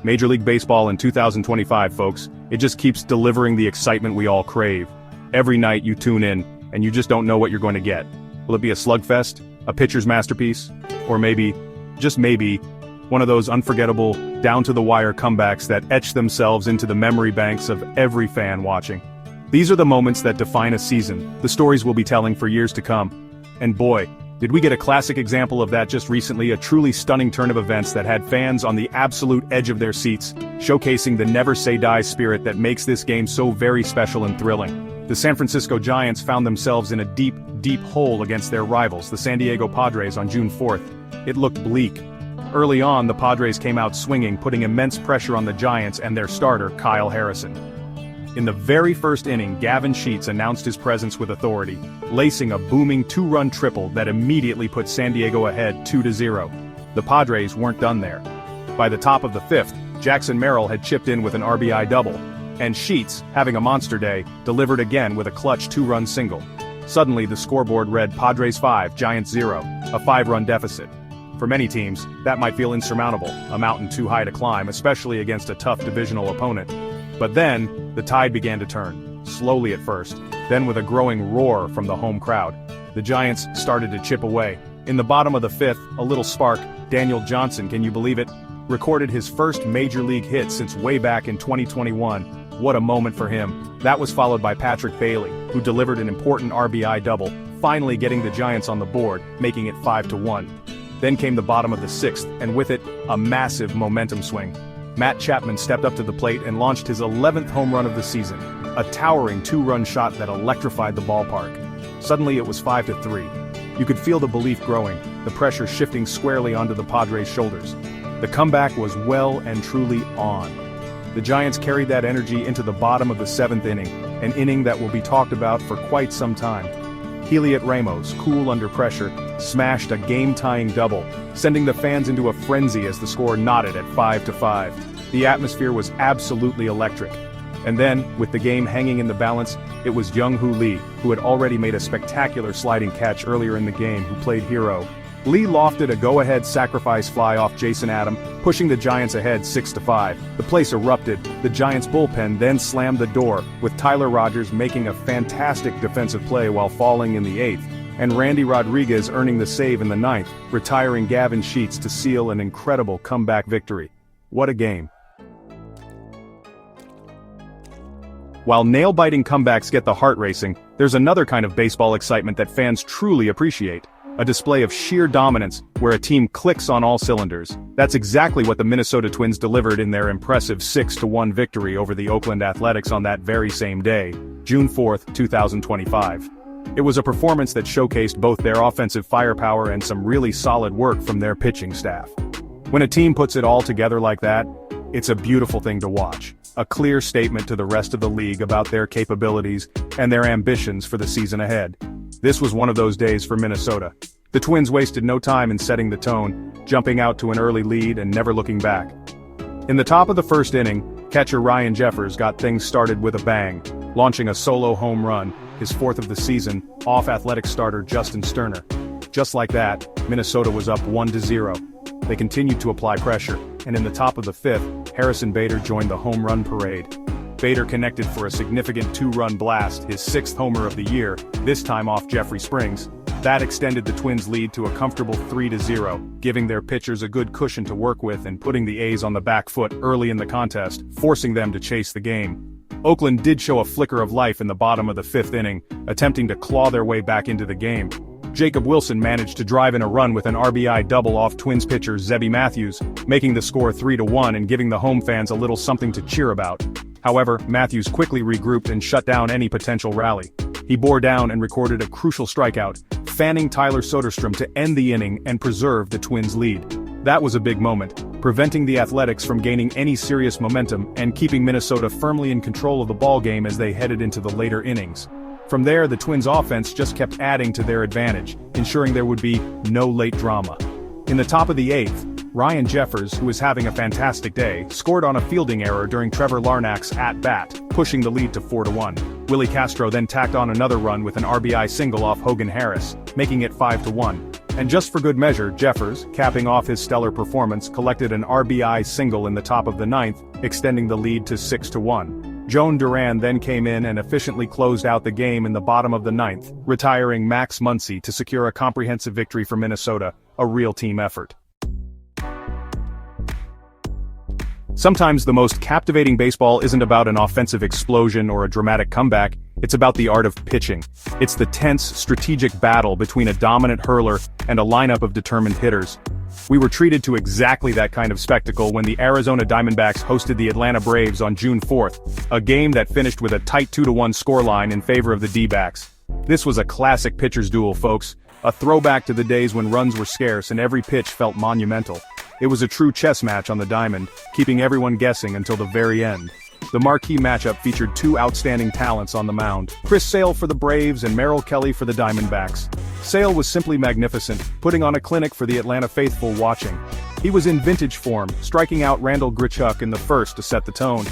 Major League Baseball in 2025, folks. It just keeps delivering the excitement we all crave. Every night you tune in, and you just don't know what you're going to get. Will it be a slugfest, a pitcher's masterpiece, or maybe, just maybe, one of those unforgettable, down-to-the-wire comebacks that etch themselves into the memory banks of every fan watching? These are the moments that define a season, the stories we'll be telling for years to come. And boy, did we get a classic example of that just recently, a truly stunning turn of events that had fans on the absolute edge of their seats, showcasing the never-say-die spirit that makes this game so very special and thrilling. The San Francisco Giants found themselves in a deep, deep hole against their rivals, the San Diego Padres, on June 4th. It looked bleak. Early on, the Padres came out swinging, putting immense pressure on the Giants and their starter, Kyle Harrison. In the very first inning, Gavin Sheets announced his presence with authority, lacing a booming two-run triple that immediately put San Diego ahead 2-0. The Padres weren't done there. By the top of the fifth, Jackson Merrill had chipped in with an RBI double, and Sheets, having a monster day, delivered again with a clutch two-run single. Suddenly the scoreboard read Padres 5, Giants 0, a 5-run deficit. For many teams, that might feel insurmountable, a mountain too high to climb, especially against a tough divisional opponent. But then, the tide began to turn, slowly at first, then with a growing roar from the home crowd. The Giants started to chip away. In the bottom of the fifth, a little spark, Daniel Johnson, can you believe it? Recorded his first major league hit since way back in 2021. What a moment for him. That was followed by Patrick Bailey, who delivered an important RBI double, finally getting the Giants on the board, making it 5-1. Then came the bottom of the sixth, and with it, a massive momentum swing. Matt Chapman stepped up to the plate and launched his 11th home run of the season, a towering two-run shot that electrified the ballpark. Suddenly it was 5-3. You could feel the belief growing, the pressure shifting squarely onto the Padres' shoulders. The comeback was well and truly on. The Giants carried that energy into the bottom of the seventh inning, an inning that will be talked about for quite some time. Heliot Ramos, cool under pressure, smashed a game-tying double, sending the fans into a frenzy as the score knotted at 5-5. The atmosphere was absolutely electric. And then, with the game hanging in the balance, it was Young-Hoo Lee, who had already made a spectacular sliding catch earlier in the game, who played hero. Lee lofted a go-ahead sacrifice fly off Jason Adam, pushing the Giants ahead 6-5. The place erupted. The Giants bullpen then slammed the door, with Tyler Rogers making a fantastic defensive play while falling in the eighth, and Randy Rodriguez earning the save in the ninth, retiring Gavin Sheets to seal an incredible comeback victory. What a game. While nail-biting comebacks get the heart racing, there's another kind of baseball excitement that fans truly appreciate. A display of sheer dominance, where a team clicks on all cylinders. That's exactly what the Minnesota Twins delivered in their impressive 6-1 victory over the Oakland Athletics on that very same day, June 4, 2025. It was a performance that showcased both their offensive firepower and some really solid work from their pitching staff. When a team puts it all together like that, it's a beautiful thing to watch. A clear statement to the rest of the league about their capabilities and their ambitions for the season ahead. This was one of those days for Minnesota. The Twins wasted no time in setting the tone, jumping out to an early lead and never looking back. In the top of the first inning, catcher Ryan Jeffers got things started with a bang, launching a solo home run, his fourth of the season, off Athletics starter Justin Sterner. Just like that, Minnesota was up 1-0. They continued to apply pressure, and in the top of the fifth, Harrison Bader joined the home run parade. Bader connected for a significant two-run blast, his sixth homer of the year, this time off Jeffrey Springs. That extended the Twins' lead to a comfortable 3-0, giving their pitchers a good cushion to work with and putting the A's on the back foot early in the contest, forcing them to chase the game. Oakland did show a flicker of life in the bottom of the fifth inning, attempting to claw their way back into the game. Jacob Wilson managed to drive in a run with an RBI double off Twins pitcher Zebby Matthews, making the score 3-1 and giving the home fans a little something to cheer about. However, Matthews quickly regrouped and shut down any potential rally. He bore down and recorded a crucial strikeout, fanning Tyler Soderstrom to end the inning and preserve the Twins' lead. That was a big moment, preventing the Athletics from gaining any serious momentum and keeping Minnesota firmly in control of the ballgame as they headed into the later innings. From there, the Twins' offense just kept adding to their advantage, ensuring there would be no late drama. In the top of the eighth, Ryan Jeffers, who was having a fantastic day, scored on a fielding error during Trevor Larnach's at-bat, pushing the lead to 4-1. Willie Castro then tacked on another run with an RBI single off Hogan Harris, making it 5-1. And just for good measure, Jeffers, capping off his stellar performance, collected an RBI single in the top of the ninth, extending the lead to 6-1. Joan Duran then came in and efficiently closed out the game in the bottom of the ninth, retiring Max Muncy to secure a comprehensive victory for Minnesota, a real team effort. Sometimes the most captivating baseball isn't about an offensive explosion or a dramatic comeback, it's about the art of pitching. It's the tense, strategic battle between a dominant hurler and a lineup of determined hitters. We were treated to exactly that kind of spectacle when the Arizona Diamondbacks hosted the Atlanta Braves on June 4th, a game that finished with a tight 2-1 scoreline in favor of the D-backs. This was a classic pitcher's duel, folks, a throwback to the days when runs were scarce and every pitch felt monumental. It was a true chess match on the diamond, keeping everyone guessing until the very end. The marquee matchup featured two outstanding talents on the mound, Chris Sale for the Braves and Merrill Kelly for the Diamondbacks. Sale was simply magnificent, putting on a clinic for the Atlanta faithful watching. He was in vintage form, striking out Randall Grichuk in the first to set the tone.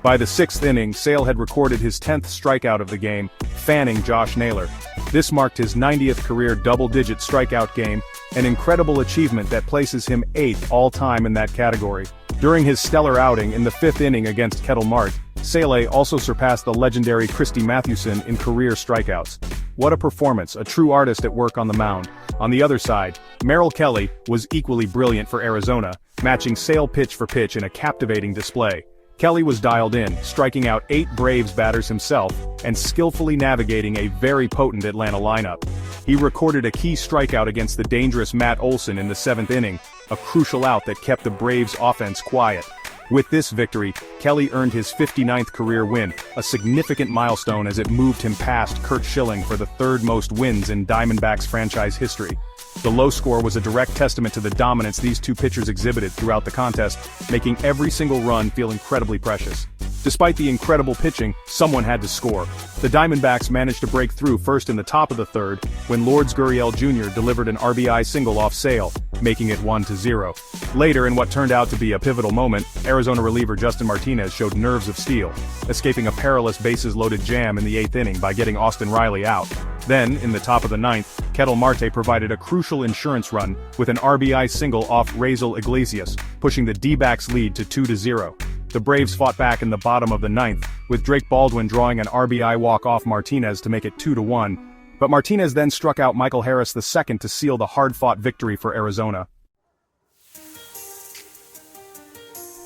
By the sixth inning, Sale had recorded his 10th strikeout of the game, fanning Josh Naylor. This marked his 90th career double-digit strikeout game, an incredible achievement that places him 8th all-time in that category. During his stellar outing in the 5th inning against Kettle Mart, Sale also surpassed the legendary Christy Mathewson in career strikeouts. What a performance, a true artist at work on the mound. On the other side, Merrill Kelly was equally brilliant for Arizona, matching Sale pitch for pitch in a captivating display. Kelly was dialed in, striking out 8 Braves batters himself, and skillfully navigating a very potent Atlanta lineup. He recorded a key strikeout against the dangerous Matt Olson in the 7th inning, a crucial out that kept the Braves' offense quiet. With this victory, Kelly earned his 59th career win, a significant milestone as it moved him past Curt Schilling for the 3rd most wins in Diamondbacks franchise history. The low score was a direct testament to the dominance these two pitchers exhibited throughout the contest, making every single run feel incredibly precious. Despite the incredible pitching, someone had to score. The Diamondbacks managed to break through first in the top of the 3rd, when Lourdes Gurriel Jr. delivered an RBI single off Sale, making it 1-0. Later, in what turned out to be a pivotal moment, Arizona reliever Justin Martinez showed nerves of steel, escaping a perilous bases-loaded jam in the 8th inning by getting Austin Riley out. Then, in the top of the 9th, Kettle Marte provided a crucial insurance run with an RBI single off Raisel Iglesias, pushing the D-backs lead to 2-0. The Braves fought back in the bottom of the 9th, with Drake Baldwin drawing an RBI walk off Martinez to make it 2-1, but Martinez then struck out Michael Harris II to seal the hard-fought victory for Arizona.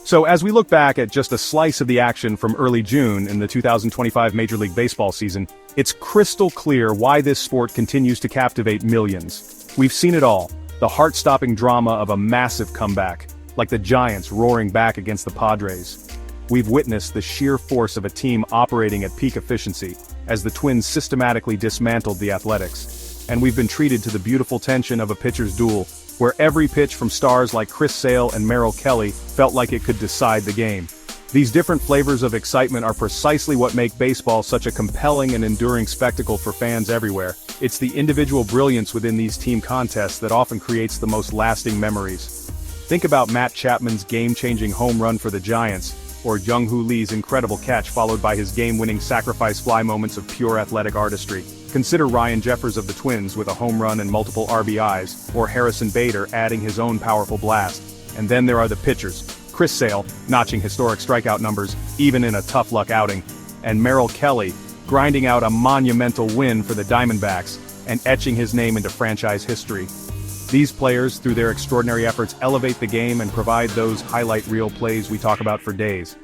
So as we look back at just a slice of the action from early June in the 2025 Major League Baseball season, it's crystal clear why this sport continues to captivate millions. We've seen it all, the heart-stopping drama of a massive comeback, like the Giants roaring back against the Padres. We've witnessed the sheer force of a team operating at peak efficiency, as the Twins systematically dismantled the Athletics. And we've been treated to the beautiful tension of a pitcher's duel, where every pitch from stars like Chris Sale and Merrill Kelly felt like it could decide the game. These different flavors of excitement are precisely what make baseball such a compelling and enduring spectacle for fans everywhere. It's the individual brilliance within these team contests that often creates the most lasting memories. Think about Matt Chapman's game-changing home run for the Giants, or Jung-Hoo Lee's incredible catch followed by his game-winning sacrifice fly moments of pure athletic artistry. Consider Ryan Jeffers of the Twins with a home run and multiple RBIs, or Harrison Bader adding his own powerful blast. And then there are the pitchers, Chris Sale, notching historic strikeout numbers, even in a tough-luck outing, and Merrill Kelly, grinding out a monumental win for the Diamondbacks, and etching his name into franchise history. These players, through their extraordinary efforts, elevate the game and provide those highlight reel plays we talk about for days.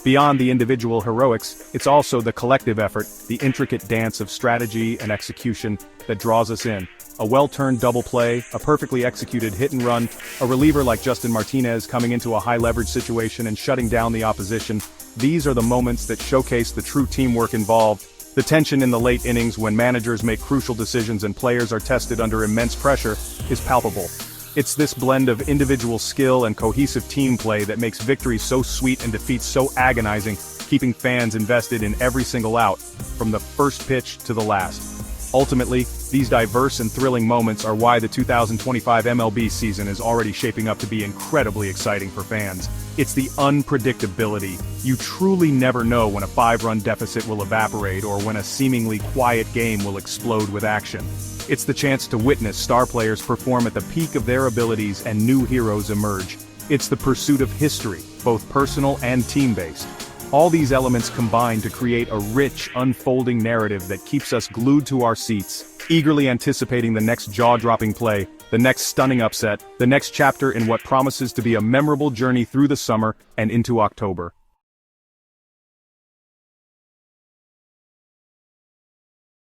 Beyond the individual heroics, it's also the collective effort, the intricate dance of strategy and execution that draws us in. A well-turned double play, a perfectly executed hit and run, a reliever like Justin Martinez coming into a high-leverage situation and shutting down the opposition. These are the moments that showcase the true teamwork involved. The tension in the late innings when managers make crucial decisions and players are tested under immense pressure is palpable. It's this blend of individual skill and cohesive team play that makes victory so sweet and defeats so agonizing, keeping fans invested in every single out, from the first pitch to the last. Ultimately, these diverse and thrilling moments are why the 2025 MLB season is already shaping up to be incredibly exciting for fans. It's the unpredictability. You truly never know when a 5-run deficit will evaporate or when a seemingly quiet game will explode with action. It's the chance to witness star players perform at the peak of their abilities and new heroes emerge. It's the pursuit of history, both personal and team-based. All these elements combine to create a rich, unfolding narrative that keeps us glued to our seats, eagerly anticipating the next jaw-dropping play, the next stunning upset, the next chapter in what promises to be a memorable journey through the summer and into October.